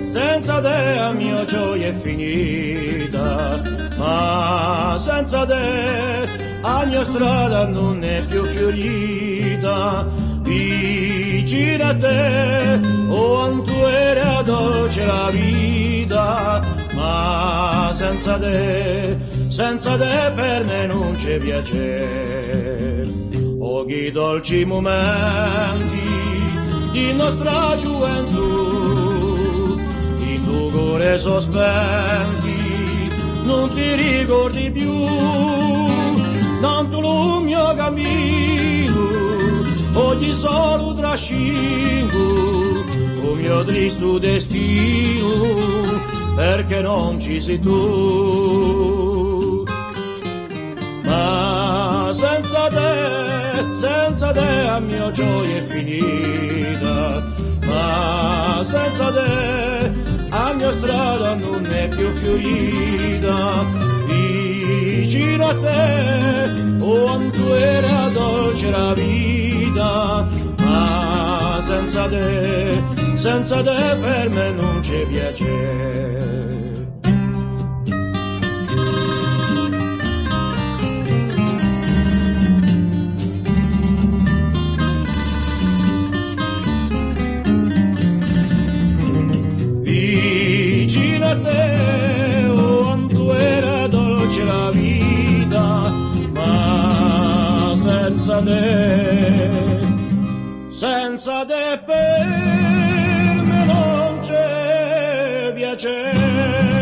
senza te la mia gioia è finita, ma senza te la mia strada non è più fiorita. Vicino a te, oh, tu era dolce la vita, ma senza te per me non c'è piacere. Oh, che dolci momenti di nostra gioventù, in tuo cuore sospenti, non ti ricordi più, tanto lo mio cammino, oggi solo trascino, o mio tristo destino, perché non ci sei tu. Ma senza te la mia gioia è finita, ma senza te la mia strada non è più fiorita. Vicino a te, oh, tu era dolce la vita, ma senza te per me non c'è piacere. Vicino a te, oh, tu era dolce la vita, ma senza te per me non c'è piacere.